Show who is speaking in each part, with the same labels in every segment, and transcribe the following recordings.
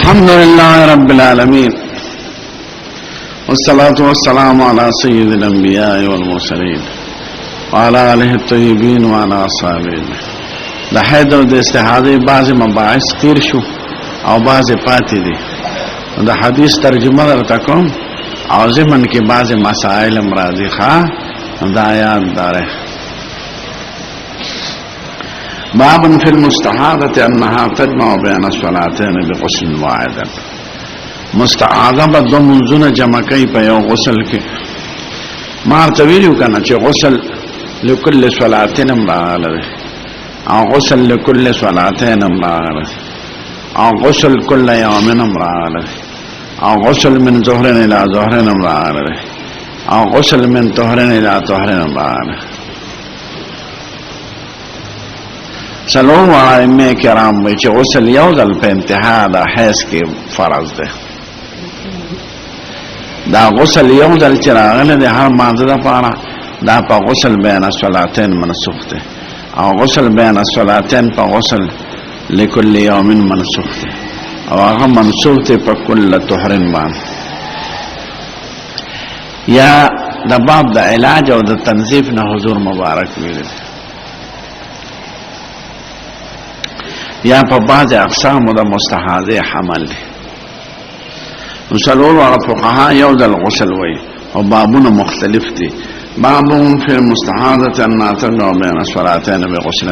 Speaker 1: الحمد لله رب العالمين والصلاة والسلام على سيد الأنبياء والمرسلين وعلى آله الطيبين وعلى أصحابه. د حید او د استحاضه بعض مباحث تیر شو او بعض پاتې دي. د حدیث ترجمه درته کوم او ضمن کې بعض مسائل مرادي ښه دا یاد داره. باب في المستحاضة أنها تجمع بين الصلاتين بغسل واحد. مستحاضه به دو منځونه جمع کوي په یو غسل کې. ما تویلو کنه چې غسل لكل صلاتين راغله او غسل لكل صلاتين راغله او غسل كل يوم راغله او غسل من ظهر الى ظهر راغله او غسل من طهر الى طهر راغله. سلام ائمه کرام وی چې غسل یو ځل په انتها د حیض کې فرض ده. دا غسل یو ځل چې راغله د هر ماده لپاره دا په غسل بین الصلاتین منسوخ ده او غسل بین الصلاتین په غسل لكل يوم منسوخ ده او هغه منسوخ ده په کل طهر باندې. یا د باب د علاج او د تنظیف نه حضور مبارک ویل یا په بعض اقسام د مستحاضه حمل دي. وصلوا على فقهاء يود الغسل وي او بابونه مختلف دي. بابهم في المستحاضه ان تجمع بين الصلاتين بغسل.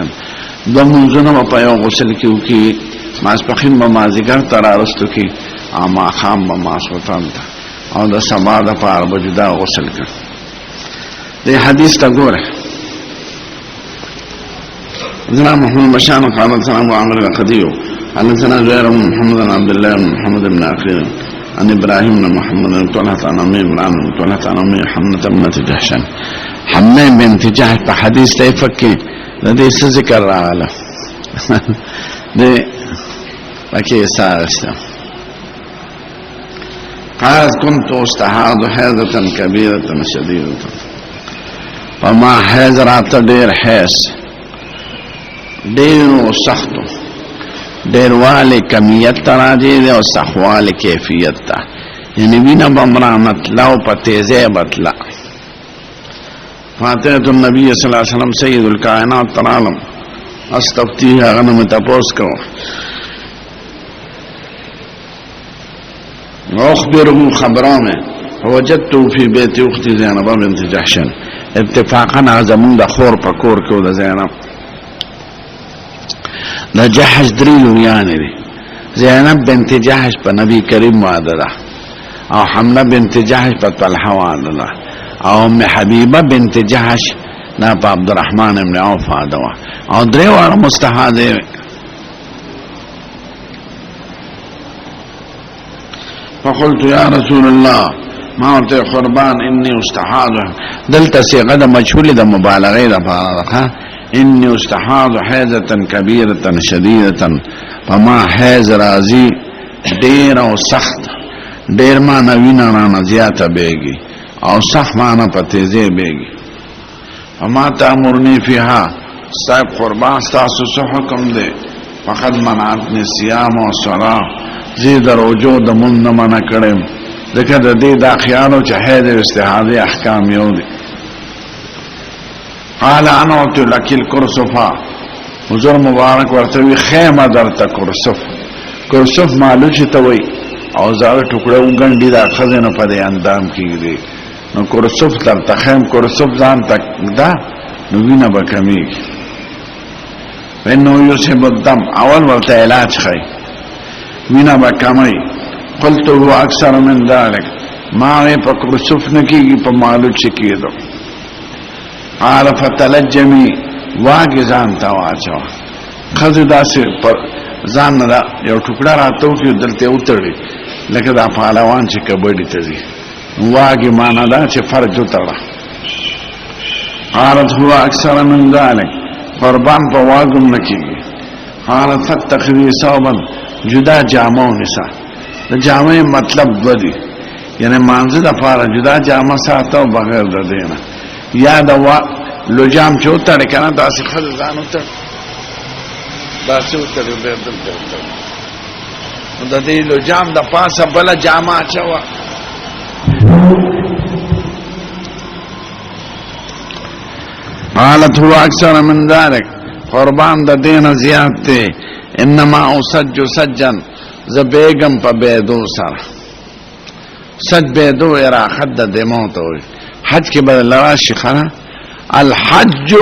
Speaker 1: د منځونو په یو غسل کې وکي ماسپخین به مازیګر تر ارستو کې اما خام به ماسوتان او د سبا د پاره به جدا غسل کړ. د حدیث ته ګوره حدثنا محمد بشار قال حدثنا ابو عمرو القديو حدثنا زهير بن محمد بن عبد الله بن محمد بن عقيل عن ابراهيم بن محمد بن طلحه عن ام عمران بن طلحه عن ام حمنه بنت جحش. حمنه بنت جحش په حدیث ته فکر د دې څه ذکر راغله د پکې سارسته. قال كنت استحاض حيضه كبيره شديده فما حيض رات ډېر حیض ډېر سختو ډېر والی کمیت تراجی دی او سخوالی کیفیت تا یعنی وینا بمرانت لاو پا تیزے بطلا. فاتحت النبی صلی اللہ علیہ وسلم سید الکائنات ترالم استفتیہ غنم تپوس کرو اخبرہو خبروں میں وجدتو فی بیت اختی زینب بنت جحشن. اتفاقا زمون دا خور پا کور کیو دا زینب دا جحش دریلو یعنی دی. زینب بنت جحش پا نبی کریم وعدده او حمله بنت جحش پا طلحه وعدده او ام حبیبه بنت جحش نا پا عبدالرحمن ابن عوف وعدده او دریوار مستحاده. فقلت یا رسول الله ما ورته قربان انی استحاده دلتا سیغه دا مجهول دا مبالغه دا فارقه انی استحاض حیضه کبیره شدیده فما حیض رازی ډیر او سخت ډیر معنا وینا نه زیاته بیگی او سخت معنا پتیزه بیگی. فما تامرنی فیها صاحب قربان تاسو څه حکم دی؟ فقد منعتنی الصيام والصلاه زید رجوع د مون نه منع کړم ځکه د دې د خیانو چې حیض استحاضه احکام یو دي. قال انا اوت لك الكرسفا حضور مبارک ورته خیمه درته کرسف کرسف مالوچ ته وای او زاوی ټوکړه وګنډي دا خزینه په دې اندام کیږي نو کرسف درته خیم کرسف ځان تک دا نو وینه به کمیږي. وینو یوسف الدم اول ورته علاج خای وینه به کمای. قلت هو اکثر من ذلك ما په کرسف نه کیږي په مالوچ کیږي. قال فتلجمی واگی زان تا واچوا خزی داسی پر زان دا یو ټوکړه راتو کی دلته اوتړي لکه دا پهلوان چې کبډی تزي واگی معنا دا چې فرج وتړه. قالت هو اکثر من ذلك قربان په واګم نکیږي. قالت فتخذي صوبا جدا جامو نساء د جامې مطلب ودی یعنی مانزه د پاره جدا جامه ساتو بغیر د دینه یا دا لجام چوتا رکانا دا سی خد زانو تا دا سی اوتا دی بیردل تا د دې لجام د پاسه بل جامه چوا قالت هو اکثر من ذلك قربان د دین زیات ته انما اسج سجا زبیگم په بيدو سره سج بيدو را خد د موت وي حج کې بدل راشي خنا الحج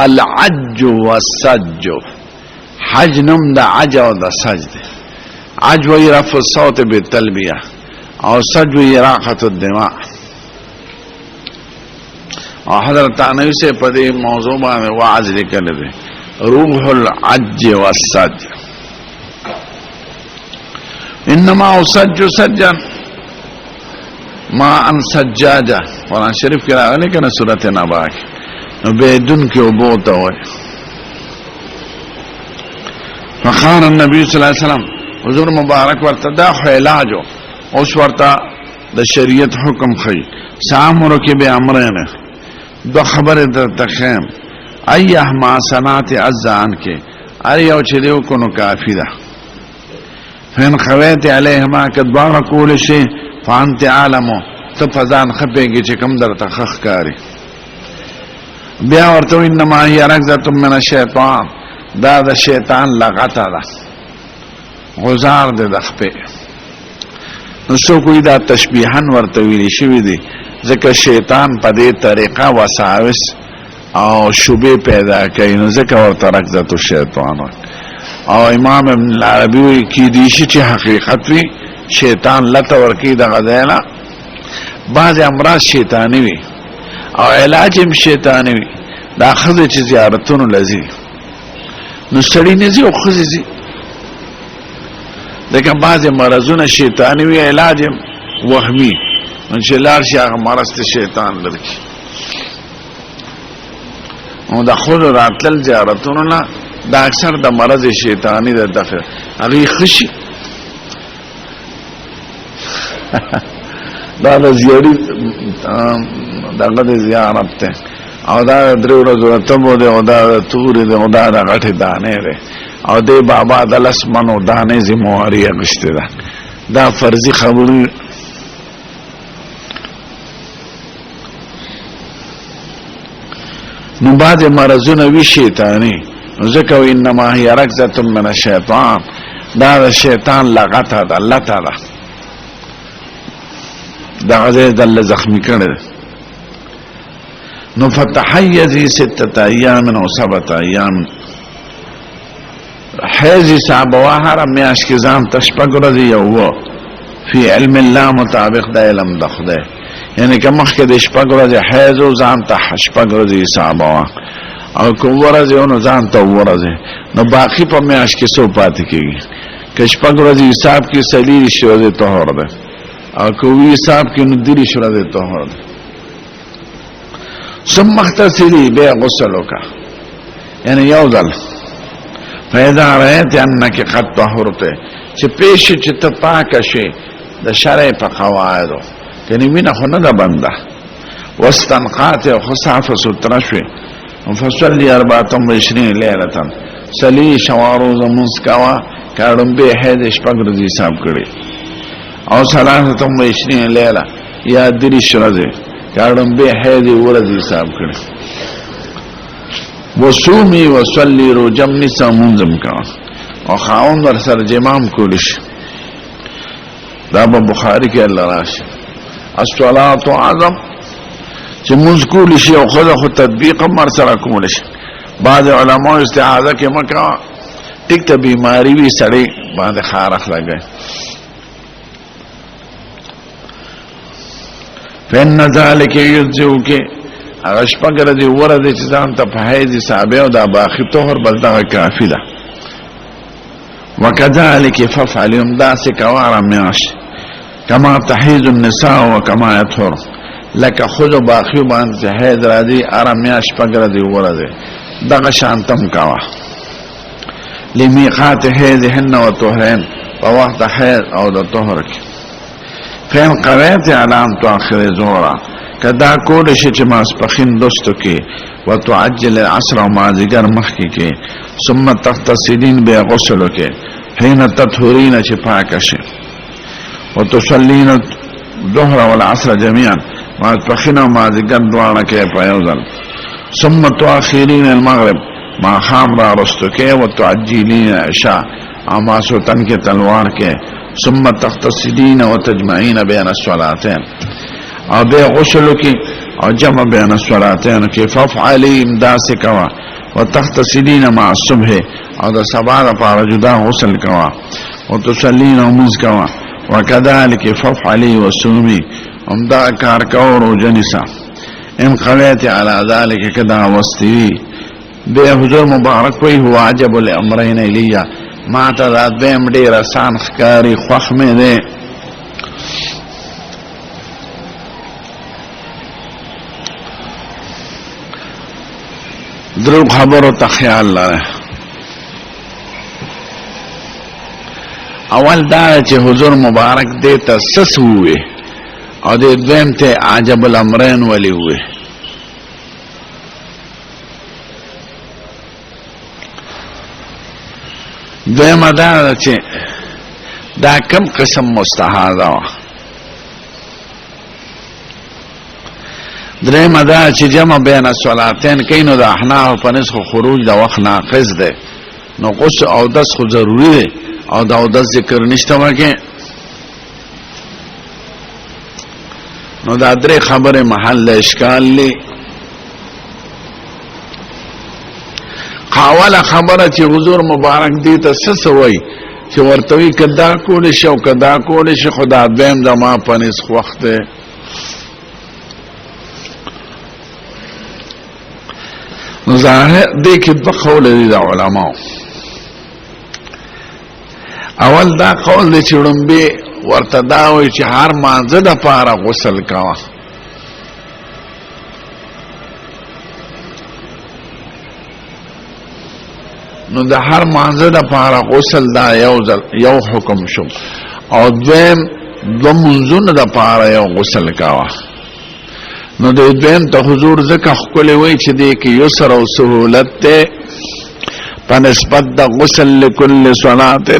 Speaker 1: العج والسج حج نم د عج او د سج ده عج وی رفع الصوت بالتلبيه او سج وی راحه الدماء او حضرت انوی سے پدې موضوع باندې واعظ لیکل دي روح العج والسج انما اسج سجا ما ان سجاجه قرآن شریف کې راغلي کنه سورته نبا نو بدون کې وبوته وای فخار النبي صلی الله علیه وسلم حضور مبارک ورته دا علاجو اوس ورته د شریعت حکم خي سامر کې به امرنه دو خبره د تخیم ایه ما سنات عزان کې اریو چې دیو کو نو کافی ده فین خویت علیهما کدبار کول شي فانت عالمو ته فزان خپېږي چې کم درته خخ کاری بیا ورته انما هي رغزه من الشیطان دا د شیطان لغته ده غزار ده د خپې نو څو کوئی دا تشبیحا ورته ویل شي دي ځکه شیطان په دې طریقه وساوس او شوبې پیدا کوي نو ځکه ورته رغزه الشیطان او امام ابن العربی کی دیشی چې حقیقت وی شیطان لته ورکی د غذاینا بعض امراض شیطانی وی او علاج هم شیطانی وی دا خزه چې زیارتونو لذي نو سړی نه زی او خزه زی لکه بعض مرضونه شیطانی وی علاج هم وهمي ان لار شي هغه مرض ته شیطان لري او دا خود راتل زیارتونو نه دا اکثر د مرض شیطانی د دغه هغه خشي دا د زیارت دغه د زیارت ته او دا درو ورځې ته مو ده او دا تور ده او دا غټه دانه ده او د بابا د لسمنو دانه زمواري غشته ده دا فرضي خبره نو بعد مرضونه وی شیطانی ذکر انما هي رغزه من الشیطان دا شیطان لغته ده لته ده دا غزه دل زخمی کړي نو فتحيزي 6 ايام او 7 ايام حيزي صعبوها میاش کې ځان تشپګ ورځي یو فی علم الله مطابق د علم د خدای یعنی که مخکې د شپګ ورځي حیز او ځان ته شپګ ورځي صعبوا او کوم ورځي نو ځان ته ورځي نو باقی په میاش کې سو پاتې کیږي که شپګ ورځي حساب کې سلیل شو د طهور ده او کوي حساب کې نو دلی شو د طهور ده ثم مغتسلی به غسل وکا یعنی یو ځل فاذا رايت انك قد طهرت چې پېښ چې ته پاک شې د شرع په قواعدو کني وینه خو نه ده بنده واستنقات او خصاف ستر شوي فصلي 24 ليله صلي شوارو زمونس کوا کارم به هد شپږ ورځې حساب کړي او 23 ليله یا درې شرزه کارم به هد ورځې حساب کړي وصومي وصلي رجم نسا منظم کا او خاون ور سره جمام کولیش دا په بخاری کې الله راشي الصلاه اعظم چې موږ کول شي او خو تطبیق هم سره کول شي بعض علماء استعاذہ کې مکه ټیک ته بیماری وی سړی باندې خارخ لګي فین ذالک یذوک اشپګر دی ورته چې ځان ته فایده صاحب او دا باخی طهر بلدا کافی ده وکذالک ففعل يوم داس کوارا میاش کما تحیز النساء وکما يطهر لکه خود باخی باندې حید را دی ارمیاش پګر دی ورته دغه شانتم کاوه لمیقات حیدهن و طهرین په وخت حید او د طهر کې فین قرات علام تاخر زورا کدا کول شي چې ما سپخین دوستو کې وتعجل العصر ما ذکر مخ کې ثم تغتسلین به غسل کې حين تطهرين چې پاک شي وتصلين الظهر والعصر جميعا ما تخنا ما ذکر دواړه کې پایوزل ثم تؤخرين المغرب ما خام را رستو کې وتعجلين عشاء اما سوتن کې تلوار کې ثم تغتسلين وتجمعين بين الصلاتين او به غسل کې او جمع بين الصلاتين کې فافعلي امداس کوا وتغتسلين مع الصبح او د سبا لپاره جدا غسل کوا وتصلين ومز کوا وكذلك فافعلي وصومي امدا کار کور او جنسا ان قویت على ذلك كذا واستوي به حضور مبارک وی هو عجب الامرين الیا ما ته ذات بهم ډیر آسان ښکاری خوښ مې ده درو خبرو ته خیال لره اول دا چې حضور مبارک دې ته سس وې او دې دویم ته عجب الامرین ولی وې دویم دا چې دا کم قسم مستحاضه وا دریم دا چې جمع بین الصلاتین کینو د احناف په نسخ خروج د وخت ناقص ده نو غسل او دس خو ضروری ده او دا د ذکر نشته وکه نو دا درې خبره محل اشکال لی قاوله خبره چې حضور مبارک دې ته سسوي چې ورتوي کدا کول شو کدا کول شي خدا دیم زما پنس وخت نو ظاهر دې کې په قول دي علماء اول دا قول دی چې ړومبي ورته دا وایي چې هر مانځه دپاره غسل کوه نو د هر مانځه دپاره غسل دا یو حکم شو او دویم دو منځونه دپاره یو غسل کوه نو د دویم ته حضور ځکه ښکلی وایي چې دې کې یسر او سهولت دی په نسبت د غسل لکل صلات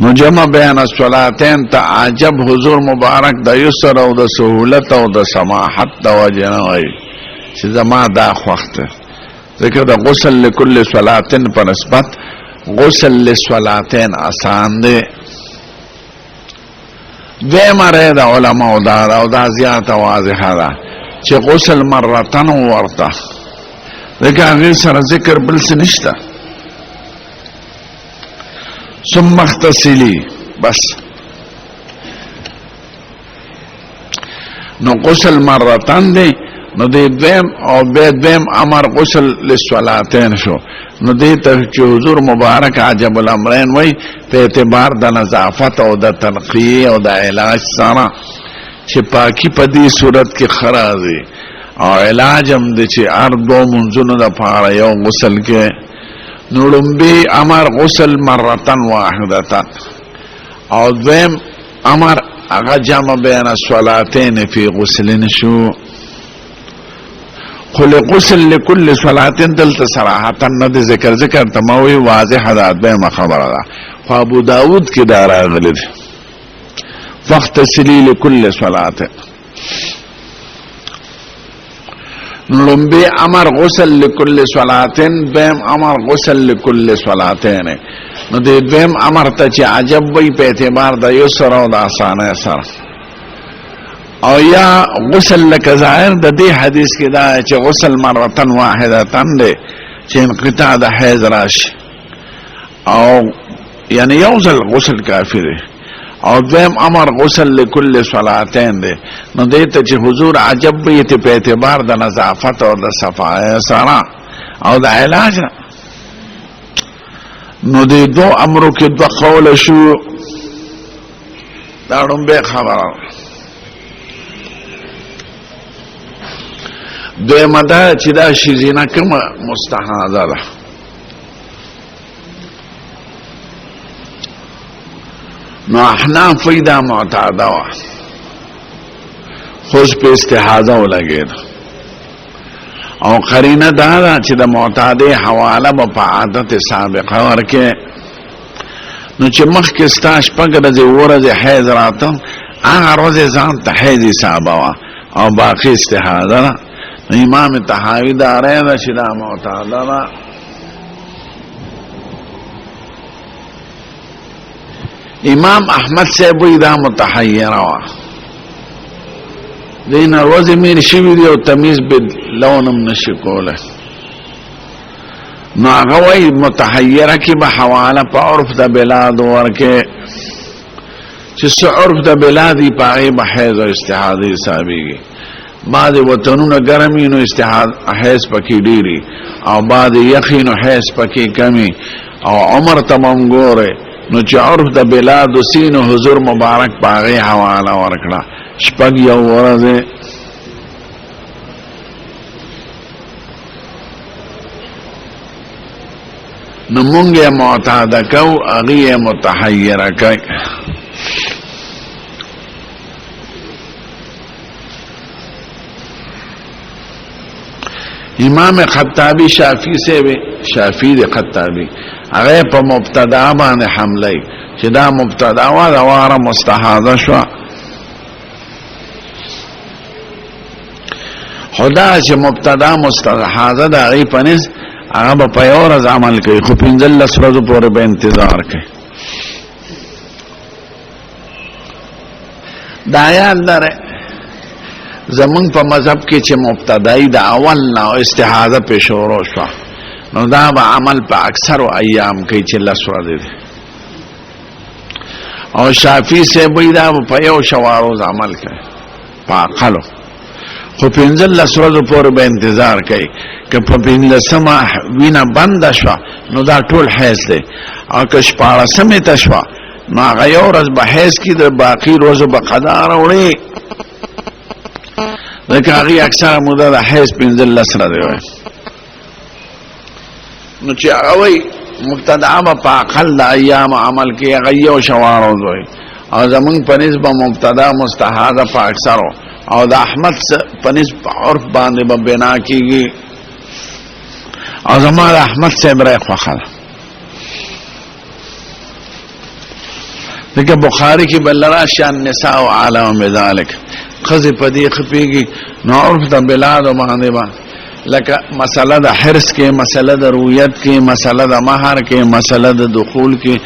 Speaker 1: نو جمع بین الصلاتین تا عجب حضور مبارک د یسر او د سهولت او د سماحت د وجه نه وایي چې زما دا خوښ دی ځکه د غسل لکل صلاتین په نسبت غسل لصلاتین آسان دی دویمه رای د علماء دا او دا زیاته واضحه ده چې غسل مرتن ورته ځکه هغې سره ذکر بل څه نشته ثم اغتسلی بس نو غسل مرتن دی نو دی دویم او بیا دویم امر غسل للصلاتین شو نو دی ته چې حضور مبارک عجب الامرین وی په اعتبار د نظافت او د تنقیه او د علاج سره چې پاکی په دې صورت کې خرازي او علاج هم دی چې هر دو منځونو دپاره یو غسل کې نړمبي امر غسل مرتن واحدتن او دویم امر اغا جمع بین الصلاتین فی غسلن شو خل غسل لکل صلاتین دلتا صراحتا ند ذکر تموی واضح دا دویم خبر دا فابو داود کی دارا غلد فاغتسلی لکل صلاتین لنبی امر غسل لکل صلاتین دویم امر غسل لکل صلاتین نو دی دویم امر تا چی عجب وی پہ اعتبار دا یسر او دا آسانه سر او یا غسل لکه ظاهر د دې حدیث کې دا چې غسل مرتن واحدتن دی چې انقطاع د حیض راشي او یعنی یو ځل غسل کافی دی او دویم امر غسل لکل صلاتین دی نو دې ته چې حضور عجب وي ته په اعتبار د نظافت او د صفای سره او د علاج نو دې دو امرو کې دو قول شو دا ډومبه خبره دویمه دا چې دا شیزینه کومه مستحاضه ده نو احناف دا معتاده وا خوش په استحاضه ولګید او قرینه دا چې د معتاده حواله په عادت سابقه ورکه نو چې مخکې ستا شپږ ورځې ورځې حیض راته هغه ورځې ځان ته حیض حسابه وه او باقي استحاده ده. نو امام طحاوي دا رایه ده چې دا معتاده ده. امام احمد صاحب وی دا متحیره وه دین ورځې میر شوي دي او تمیز لونم نشي کولی. نو هغه وایي متحیره کې به حواله په عرف د بلاد ورکې چې څه عرف د بلاد وي په هغې به حیض او استحاده حسابېږي. بعضې وطنونه ګرم وي نو حیض پکې ډېري او بعضې یخي نو حیض پکې کمي او عمر ته به هم ګورئ نو چې عرف د بلاد وسي نو حضور مبارک په هغې حواله ورکړه شپږ یو ورځې. نو مونږ یې معتاده کوو هغې یې متحیره کوي. امام خطابی شافی سے شافی دے خطابی هغه په مبتدا باندې حمله چې دا مبتدا وا دا واره مستحاضه شو خدا چې مبتدا مستحاضه دا غي پنس هغه په یو ورځ عمل کوي خو پنځل ورځې پورې به انتظار کوي. دا یاد لرئ زمون په مذهب کې چې مبتدای د اول نه استحاضه په شروع شو نو دا به عمل په اکثر ایام کوي چې لس ورځې او شافعي صاحب دا په یو شواروز عمل کوي په اقلو خو پنځل لس ورځې پورې به انتظار کوي که په پنځلسمه وینه بنده شوه نو دا ټول حیض دی او که شپاړسمې ته شوه نو هغه یو ورځ به حیض کي د باقي روزو به قضا راوړي ځکه هغې اکثره موده د حیض پنځلس ورځې وایي. نو چې هغه وایي مبتدعه به په اقل د ایامو عمل کوي هغه یو شواروز وایي او زمونږ په نسب به مبتدا مستحاضه په اکثرو او د احمد په نسب عرف باندې به بنا کېږي او زما د احمد صاحب رای خوښه ده ځکه بخاري کې به لراشي النساء عالم بذلک ښځې په دې خپېږي نو عرف د بلادو باندې به لکه مسله د حرص کې مسله د رویت کې مسله د مهر کې مسله د دخول کې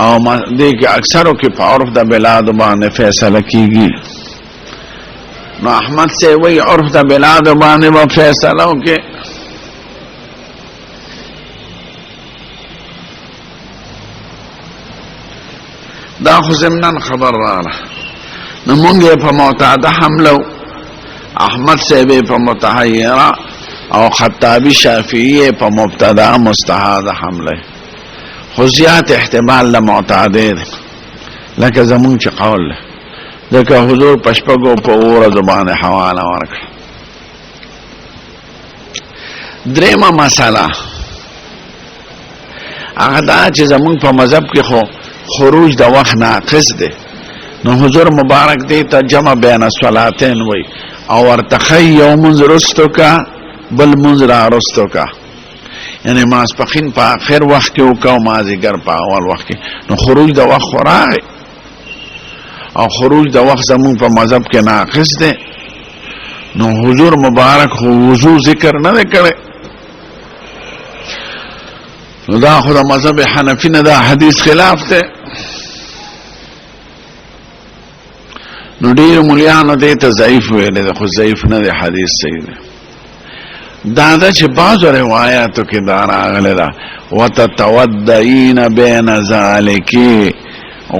Speaker 1: او دې کې اکثرو کې په عرف د بلادو باندې فیصله کېږي. نو احمد سے وی عرف د بلادو باندې به فیصله وکړي. دا خو ضمناً خبر راغله نو مونږ یې په معتاده حمله احمد صاحب په متحیره او خطابی شافعی په مبتدا مستحاضه حمله خو زیات احتمال له معتاده ده لکه زمون چې قول ده ځکه حضور پشپګو په ورځو باندې حواله ورکړه. درېمه مسله هغه دا چې زمون په مذهب کې خو خروج د وخت ناقص ده نو حضور مبارک دی ته جمع بین الصلاتین وی او ورتخی یو منز رستو کا بل منز را رستو کا یعنی ماسپخین په آخر وخت کې وکړه او مازدیګر په اول وخت کې نو خروج د وخت خو راغی او خروج د وخت زمون په مذهب کې ناقص دی نو حضور مبارک خو وضو ذکر نه دی کړی نو دا خو د مذهب حنفي نه دا حدیث خلاف دی نو ډیر مولیانو دې ته ضعیف ویل خو ضعیف نه دی حدیث صحیح دی. دا چې بعضو روایاتو کې دا راغلی ده وتتودعین بین ذلک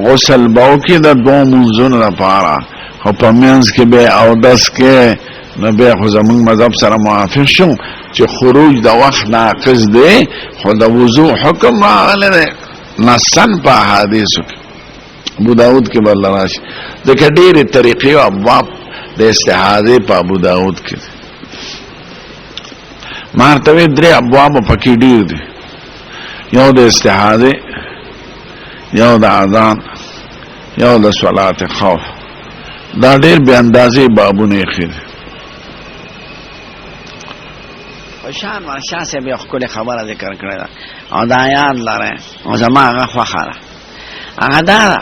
Speaker 1: غسل به وکړي د دوو منځونو لپاره خو په منځ کې به اودس کې نو بیا خو زمونږ مذهب سره موافق شو چې خروج د وخت ناقص دی خو د وضوء حکم راغلی دی نصن په احادیثو کې ابو داود کې بل راشي ځکه ډېرې طریقې او ابواب د استحاضې په ابو داود کې ما ورته وی درې ابواب پکې ډېر دي یو د استحاضې یو د اذان یو د صلات خوف دا ډېر بې اندازې بابونه یې ښي دي شان ورشا سے به خپل خبره ذکر کړی دا او دا یاد لره او زما هغه خوخه هغه دا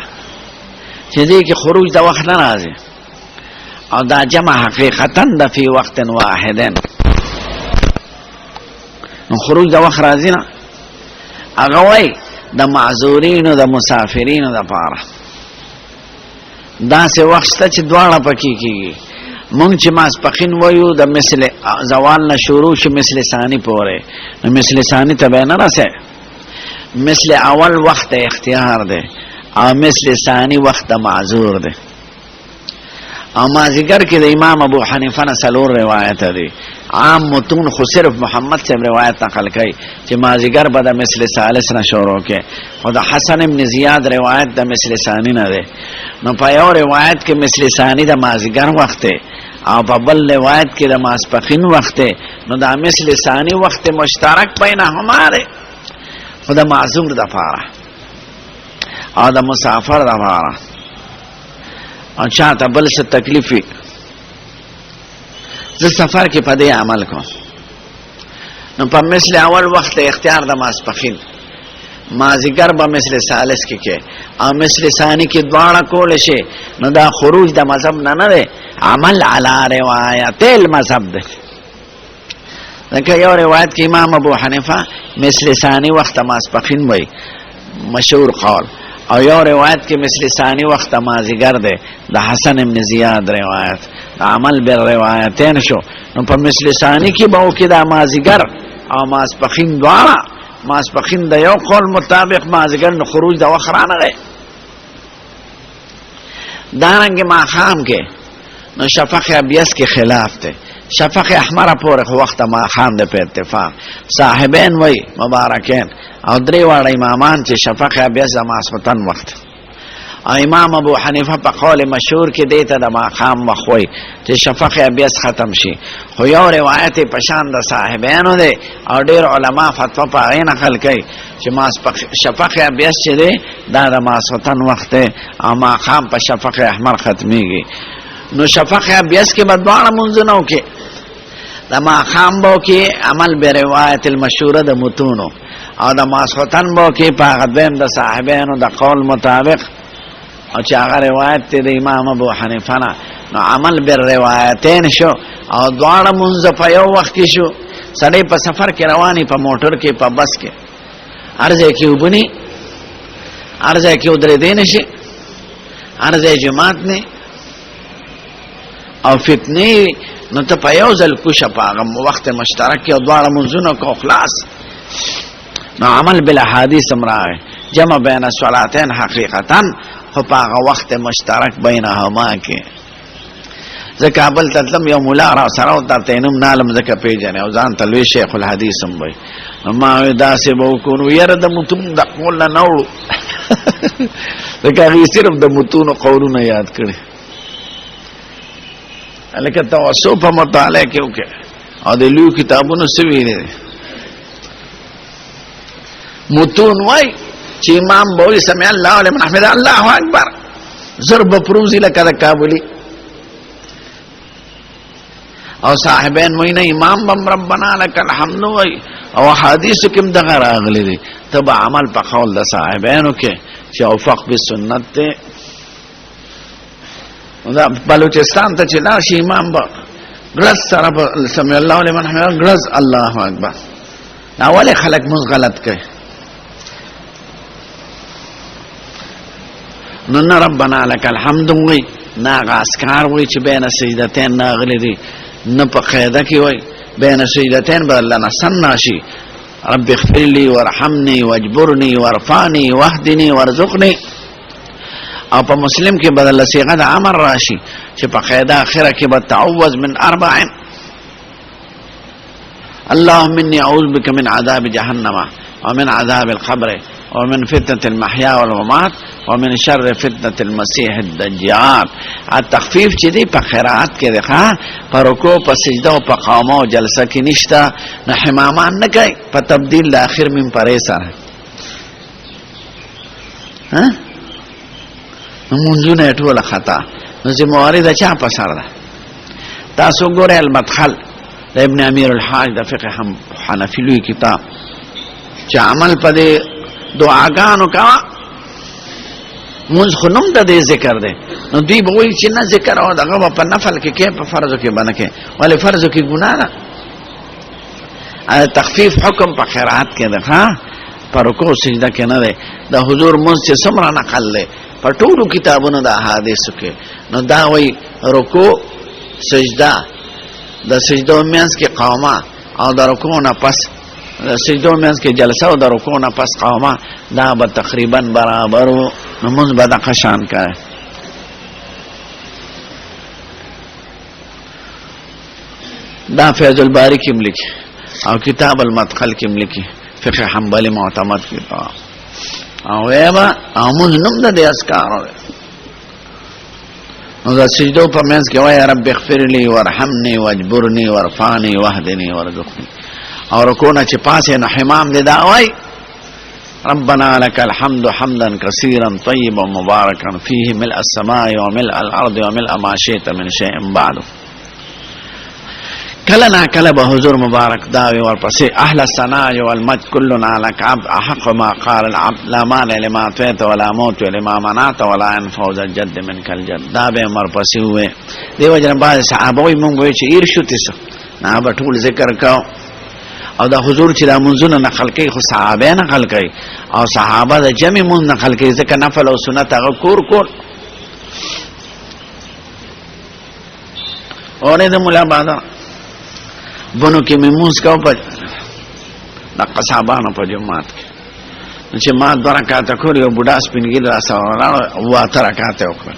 Speaker 1: چې دې کې خروج د وخت نه راځي او دا جمع حقیقتا د فی وقت واحدن نو خروج د وخت راځي نه هغه وای د معذورینو د مسافرینو د پاره دا سه وخت چې دواړه پکې کیږي مونږ چې ماسپخین وایو د مثل زوال نه شروع شي مثل ثانی پورې نو مثل ثانی ته به نه راسه مثل اول وخت اختیار ده او مثل ثانی وخت معذور ده او مازیګر کې د امام ابو حنیفه نه سلور روایت دي عام متون خو صرف محمد سے روایت نقل کړي چې مازیګر به د مثل ثالث نه شروع کې او د حسن ابن زیاد روایت د مثل ثانی نه ده نو په یو روایت کې مثل ثانی د مازیګر وخت او په بل روایت کې د ماسپخین وخت نو د مثل ثانی وخت مشترک بینهما ده خو د معذور د پاره او د مسافر د پاره او چاته بل څه تکلیف وي زه سفر کې په دې عمل کوم نو په مثل اول وخت اختیار د ماسپخین مازیګر به مثل ثالث کې او مثل ثانی کې دواړه کول شي نو دا خروج د مذهب نه نه عمل علی روایت المذهب ده لکه یو روایت کې امام ابو حنیفه مثل ثانی وخت ماسپخین وای مشهور قول او یو روایت کې مثل ثانی وخت مازیګر ده د حسن ابن زیاد روایت د عمل بر روایتین شو نو په مثل ثانی کې به کې د مازیګر او ماسپخین دواړه ماسپخین د یو قول مطابق مازیګر نو خروج د وخت رانه ده دارنګه ماخام کې نو شفق ابیض کې خلاف ده شفق احمر پورې وخت ماخام ده په اتفاق صاحبین وای مبارکین او درې واړه امامان چې شفق ابیض د ماسختن وخت او امام ابو حنیفه په قول مشهور کې دیته د ماخام وخوي چې شفق ابیض ختم شي خو یو روایت په شان د صاحبینو ده او ډېر علما فتوا په عین نقل کوي چې شفق ابیض چې ده دا د ماسختن وخت او ماخام په شفق احمر ختميږي نو شفق ابیض کې بدوانه منځنو کې د ماخام بو کې عمل به روایت المشهوره د متونو او د ماسختن بو کې په غدویم د صاحبینو د قول مطابق او چې هغه روایت د امام ابو حنیفه نو عمل بر روایتین شو او دواړه منځ په یو وخت کې شو سړی په سفر کې رواني په موټر کې په بس کې ارزه کې وبني ارزه کې ودرې دین شي ارزه جماعت نه او فتنه نو ته په یو ځل کوشه په هغه وخت مشترک کې دواړه منځونه کو خلاص نو عمل بل احادیث امراه جمع بین الصلاتین حقیقتا خو په هغه وخت مشترک بینهما کې ځکه بل تلم یو مولا را سره او ته نوم نالم ځکه پیژنې او ځان تلوي شیخ الحدیث هم وي ما داسې به وکړو یره د متون د قول نه نوړو ځکه هغه صرف د متون قولونه یاد کړي لکه توسو په مطالعه کې وکړه او د لوی کتابونو سوي دي متون وای چې امام بولی سمع الله لمن حمد الله اکبر ضرب پروزی لکه د کابلی او صاحبین وینا امام بم ربنا لك الحمد وای او حدیث کوم دغه راغلی دي تبع عمل په قول د صاحبینو کې چې اوفق بالسنت ته دا بلوچستان ته چې لا شي امام با غلط سره سمع الله لمن حمد غلط الله اکبر اول خلق مز غلط کوي نو ربنا لك الحمد وي ناغ اسکار وي چې بین سجدتين ناغلی دي نه په قاعده کې وي بین سجدتين بدل نه سناشي رب اغفر لي وارحمني واجبرني وارفعني واهدني وارزقني او په مسلم کې بدل صيغه د امر راشي چې په قاعده اخره کې به تعوذ من 4 اللهم اني اعوذ بك من عذاب جهنم ومن عذاب القبر ومن فتنة المحيا والممات ومن شر فتنة المسيح الدجال التخفیف چې دی په قرائت کې دی په رکوع په سجده او په قامه او جلسه کې نشته نه حمامان نه کوي په تبديل د اخر من پرې سره ها مونږونه ټول خطا نو چې موارد چا په سر ده تاسو ګورئ المدخل د ابن امیر الحاج د فقه حنفی لوی کتاب چې عمل پدې دعاګانو کا مونږ خنوم د دې ذکر دی نو دوی به وایي چې نه ذکر او دغه په نفل کې په فرض کې باندې کې ولې فرض کې ګناه ده تخفیف حکم په خیرات کې ده ها پر رکوع سجده کې نه ده د حضور مونږ چې څومره نقل ده په ټولو کتابونو د احادیثو کې نو دا وایي رکوع سجده د سجدو مینس کې قومه او د رکوع نه پس سجدو مینس کې جلسه او د رکوع نه پس قومه دا به تقریبا برابر نو مونږ به دغه شان کوي دا فیض الباری کې ملکی او کتاب المدخل کې ملکی فقه حنبلی معتمد کتاب او ویبا او مونږ نوم د دې اسکارو نو دا سجدو په منځ کې وای رب اغفر لي وارحمني واجبرني وارفعني واهدني وارزقني او رکوع چې پاسه نه حمام دې دا وای ربنا لك الحمد حمدا كثيرا طيبا مباركا فيه ملء السماء وملء الارض وملء ما شئت من شيء بعد کلنا کلب حضور مبارک داوی ورپسې اهل الثناء والمجد كلنا لك عبد احق ما قال العبد لا مانع لما اعطيت ولا موت لما منعت ولا ينفع ذا الجد منك الجد دا به مرپسې وې دیو جن بعد صحابه وي مونږ وې چې ارشد تاسو نه به ټول ذکر کاو او دا حضور چې دا منځونه نقل کوي خو صحابه نقل کوي او صحابه د جمع مون نقل کوي ځکه نفل او سنت هغه کور اورې د مولا باندې بنو کې میمونز کاو په د قصابانو په جماعت کې چې ما 2 رکعات کړو یو بوډا سپینګل را سره او 8 رکعات وکړ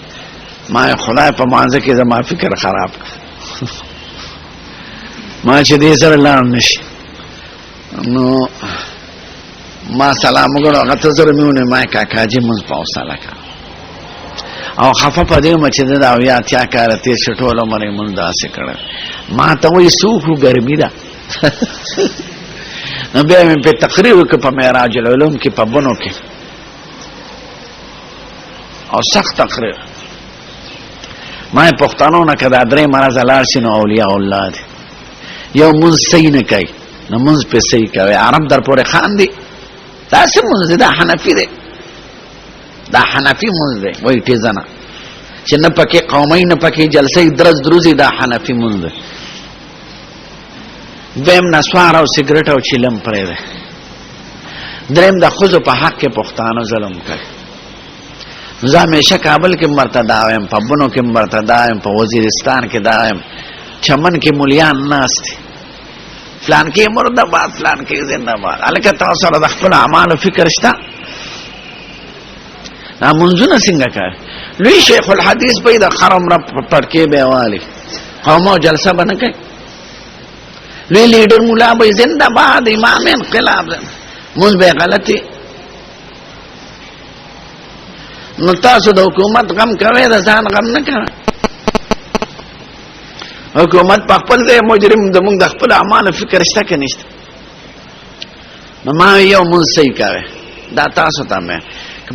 Speaker 1: ما خدای په مانځ کې زما فکر خراب ما چې دې سره لاړ نشي نو ما سلام وکړو هغه ته زره میونه ما کاکاجي مونږ پاوساله کا او خفه پدې مچ دا او یا چا کار ته شټولو مې مونږ داسې کړ ما ته وې سوخو ګرمي ده نو بیا مې په تقریر کې په معراج العلوم کې په بنو کې او سخت تقریر ما پښتنو نه کدا درې مرز لار شنو اولیاء الله دي یو مونږ صحیح نه کوي نو مونږ په صحیح کوي عرب در پورې خان دي تاسو مونږ دا حنفي دي دا حنفي مونږ دی وای تیزنه چې نه پکې قومي نه پکې جلسې دروزي دا حنفي مونږ دی دیم نسوار او سیګریټ او چیلم پرې ده دریم د خوځو په حق کې پښتانه ظلم کوي زه همیشه کابل کې مرتدا وایم په بنو کې مرتدا وایم په وزیرستان کې دا وایم چمن کې مولیان ناس دي فلان کې مردباد فلان کې زنده‌باد الکه تاسو سره د خپل اعمال فکر شته نا منځونه څنګه کوي لوی شیخ الحدیث په د خرم رب پټکي به والی قومو جلسه باندې کوي لوی لیډر مولا به زنده‌باد امام انقلاب مونږ به غلطي نو تاسو د حکومت غم کوي د ځان غم نه کوي حکومت په خپل ځای مجرم زموږ د خپل اعمال فکر شته کې نشته نو ما یو مونږ صحیح کوي دا تاسو ته مې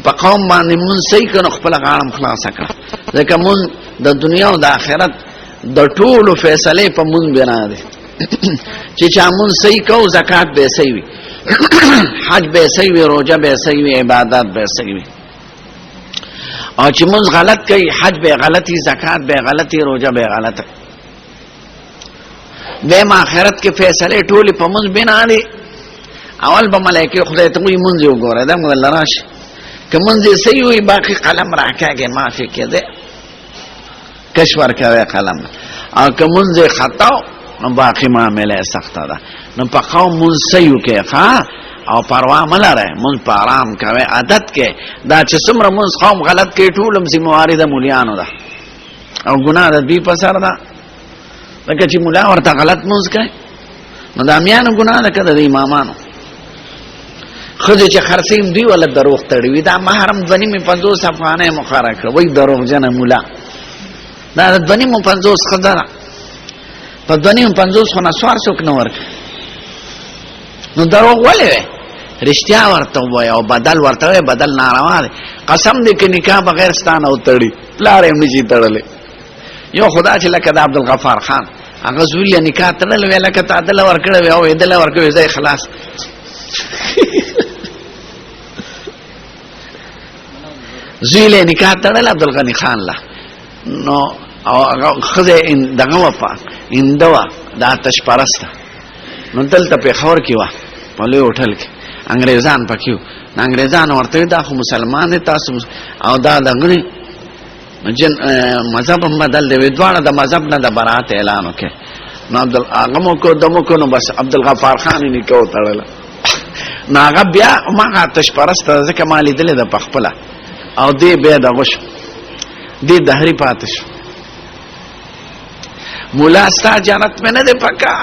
Speaker 1: په قوم باندې مونږ صحیح کړو خپل غاړم خلاص کړ ځکه مونږ د دنیا او د آخرت د ټولو فیصله په مونږ بنا دي چې چا مونږ صحیح کو زکات به صحیح وي حج به صحیح وي روزه به صحیح وي عبادت به صحیح وي او چې مونږ غلط کوي حج به غلطي زکات به غلطي روزه به غلطه دیم آخرت کې فیصله ټول په مونږ بنا دي اول به ملائکه خدای ته وي مونږ یو ګوره دا موږ لراش که مونږ صحیح وي باقي قلم راکاږي معافي کړي کشور کوي قلم او که مونږ خطا نو باقي معاملې سخته ده نو په قوم مونږ صحیح کې ښا او پروا ملاره مونږ په آرام کوي عادت کې دا چې څومره مونږ قوم غلط کې ټولم سي موارد مليانو ده او ګناه ده بي پسر ده لکه چې مولا ورته غلط مونږ کوي نو د امیانو ګناه ده کده د امامانو خځه چې خرڅیم دی ولا دروغ تړي وي دا محرم ځنی می 50 افغانه مخاره کړ وای دروغ جن مولا دا ځنی مو 50 خدای په ځنی 50 خو نسوار څوک نه ورک نو دروغ ولې رښتیا ورته وای او بدل ورته وای بدل ناروا دی قسم دې کې نکاح بغیر ستانه او تړي پلار یې نشي تړلې یو خدا چې لکه د عبدالغفار خان هغه زوی نکاح تړل ویل کته عدل ورکړ او عدل ورکړ زې خلاص زوی له نکاح تړل عبدالغنی خان لا نو او خزه ان دغه وفا اندوا د آتش پرسته نو دلته په خور کې وا په لوی هوټل کې انګريزان پکيو انګريزان ورته دا خو مسلمان تاسو او دا دغه جن مذهب هم بدل دی دوانه د مذهب نه د برات اعلان وکړ نو عبدالغمو کو دمو کو نو بس عبدالغفار خان یې کو تړل نو هغه بیا ما آتش پرسته ځکه ما لیدل د پخپله او دی بیا دغه شو دی دهری پاتې شو مولا ستا جنت میں نه دی پکا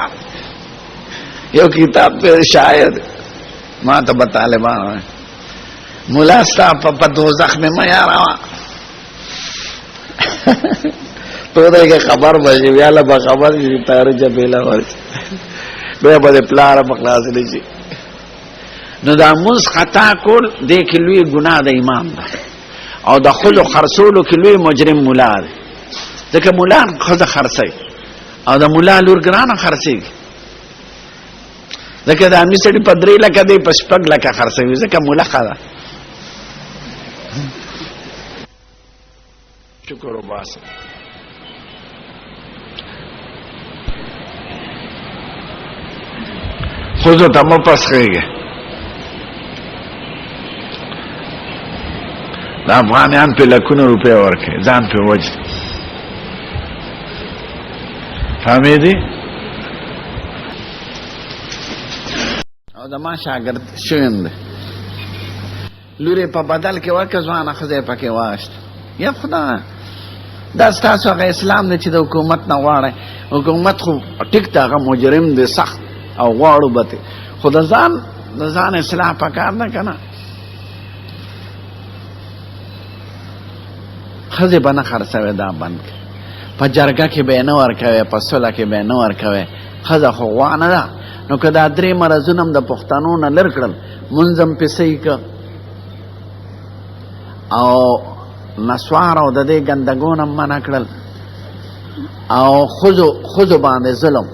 Speaker 1: یو کتاب پہ شاید ما ته طالبان مولا ستا په دوزخ میں ما یارا تو دغه خبر بشي بیا له خبر شي تار جبیلا ورس بیا به پلار په خلاص لشي نو دا موږ خطا کول د کلوې ګناه د امام ده او د خلو خرصولو کلوې مجرم مولا ده ځکه مولا خزه خرڅي او د مولا لور ګرانه خرڅي ځکه د امي سړي په 3 لکه دی په 6 لکه خرڅوي ځکه مولا خدا شکر وباسه خود ته مو پسخېږي د افغانیان په لکونو روپیا ورکړي ځان په وجه فهمې دي او د ما شاګرد شویم دی لورې په بدل کې ورکړه ځوانه ښځه یې پکې واغېسته یا خدای دا ستاسو هغه اسلام دی چې د حکومت نه غواړئ حکومت خو ټیک ده هغه مجرم دی سخت او غواړو به خو د ځان اصلاح پکار ده که نه ښځې به نه خرڅوې دا بند کړي په جرګه کې به یې نه ورکوې په سوله کې به یې نه ورکوې ښځه خو غوا نه ده نو که دا 3 مرضونه هم د پښتنو نه لر کړل مونځ هم پې صحیح که او نسوار او د دې ګندګون هم منع کړل او ښځو باندې ظلم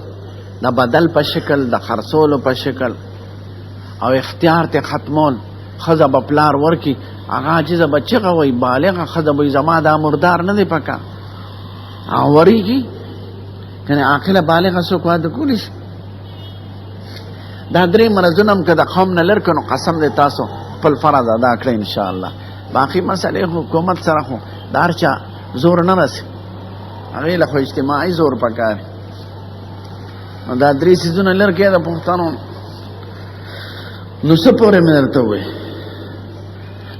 Speaker 1: د بدل په شکل د خرڅولو په شکل او اختیار ته ختمول ښځه به پلار ورکي هغه عاجزه به چغه وایي بالغه ښځه به زما دا مردار نه دی پکار او وریږي کنه عاقله بالغه څوک واده کولی شي دا 3 مرضونه هم که د قوم نه لر کړو قسم دی تاسو خپل فرض ادا کړئ انشاءالله باقي مسئلې حکومت سره خو د هر چا زور نه رسي هغې له خو اجتماعي زور پکار نو دا 3 څیزونه لر کړئ د پښتنو نو څه پورې مې درته ووایي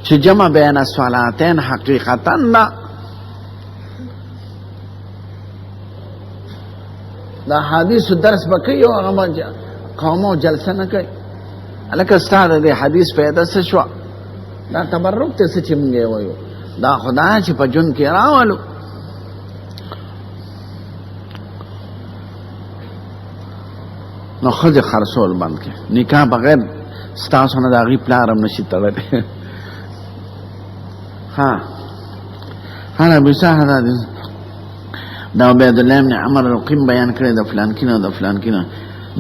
Speaker 1: چې جمع بین الصلاتین حقیقتا نه دا حدیث درس به کوي او هغه قومو جلسه نه کوي هلکه ستا د دې حدیث پیدا څه شوه دا تبرک ته څه چې مونږ یې وایو دا خدای چې په ژوند کې راولو نو ښځې خرڅول بند کړي نکاح بغیر ستاسو نه د هغې پلار هم نشي تړلی ها ربي سهل دا عبید الله بن عمر رقیم بیان کړی د فلان کینه د فلان کینه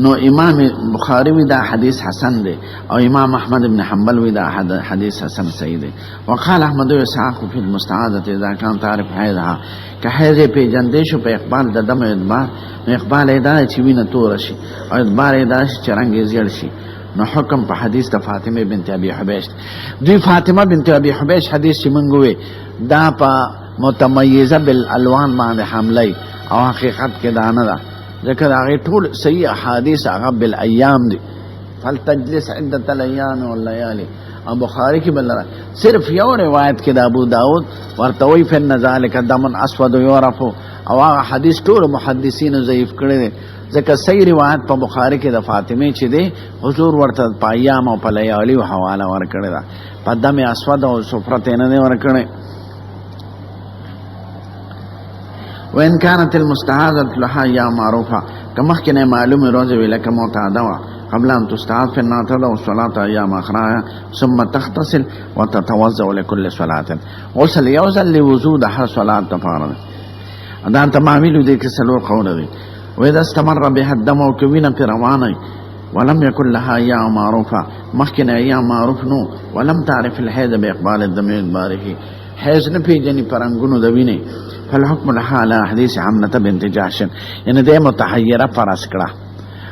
Speaker 1: نو امام بخاری وی دا حدیث حسن دی او امام احمد بن حنبل وی دا حدیث حسن صحیح دی وقال احمد اسحاق فی المستعاده اذا كان تعرف حیضها که حیض پیجندې شو په اقبال د دم ادبار نو اقبال ادا چې وینه تور شي او ادبار ادا چې رنگ زیړ شي نو حکم په حدیث د فاطمه بنت ابي حبيش دوی فاطمه بنت ابي حبيش حدیث چې مونږ وی دا په متمیزه بالالوان باندې حمله او حقیقت کې دا نه ده ځکه د هغې ټول صحیح احادیث هغه بالایام دي فلتجلس عدة الايام والليالي او بخاری کې بل صرف یو روایت کې د ابو داود ورته وی فن ذلک دم اسود یعرف او هغه حدیث ټول محدثین ضعیف کړی دی ځکه صحیح روایت په بخاری کې د فاطمه چې دی حضور ورته په ایام او په لیالي حواله ورکړی ده په دم اسود او صفرت نه دی ورکړی وإن كانت المستعاذة لها يا معروفة كما كنا معلوم روزي لك معتادة قبل أن تستعاذ في الناطلة والصلاة أيام أخرى ثم تغتسل وتتوضأ لكل صلاة غسل يوزل لوجود هر صلاة تفارض دا تمامي لديك سلور قول دي واذا استمر بها الدم وكوينا في رواني ولم يكن لها ايام معروفه مخكن ايام معروف نو ولم تعرف الحيض باقبال الدم بارك حيض نفي جني پرنګونو دوینه فالحكم لها على حديث عمنه بنت جحش ان دې متحيره فرض کړه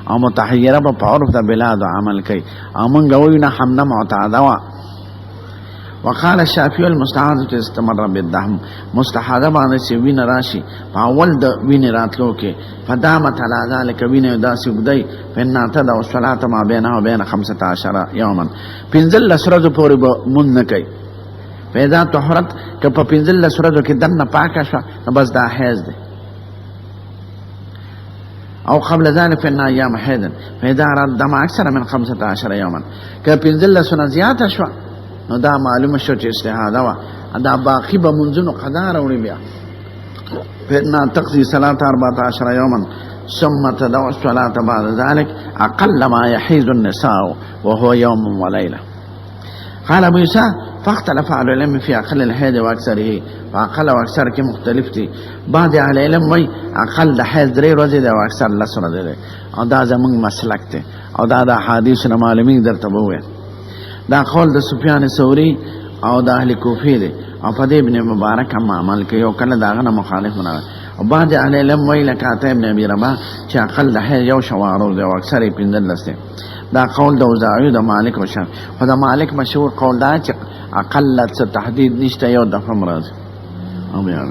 Speaker 1: او متحيره په عرف د بلاد عمل کوي او مونږ وینا حمنه معتاده. وقال الشافعي المستحاضة استمر بالدهم مستحاضة باندې چې وین راشي په اول د وین راتلو کې فدامت على ذلك وین داسې وګدای فإن تدع الصلاة ما بينها وبين 15 يوما پنځل سرد پورې مون نه کوي پیدا طهرت که په پنځل سرد کې دنه پاکه شو بس دا حیض دی او قبل ذلك فإن ايام حيض فإذا رد دم اكثر من 15 يوما که پنځل سنه زیاته شو نو دا معلومه شو چې استحاده وا دا باقی به منځونو قضا راوړي بیا فإن تقضي صلاة 14 يوما ثم تدع الصلاة بعد ذلك أقل ما يحيز النساء وهو يوم وليلة. قال أبو يسا فاختلف أهل العلم في أقل الحيض وأكثره فأقل وأكثر کې مختلف دي بعض أهل العلم وایي أقل د حیض 3 ورځې دی او اکثر 10 ورځې دی او دا زمونږ مسلک دی او دا د احادیثو نه معلومي درته به ووایم. دا قول د سفیان ثوری او د اهل کوفه دی او په دې ابن مبارک هم عمل کوي او کله داغه نه مخالف نه او بعض اهل علم وایي لکه عطا ابن ابي رباح چې اقل د حیض یو شوارو دی او اکثر یې 15 دی. دا قول د اوزاعي د مالک او شافعي خو د مالک مشهور قول دا چې اقل څه تحدید نشته یو دفعه مراد او بیا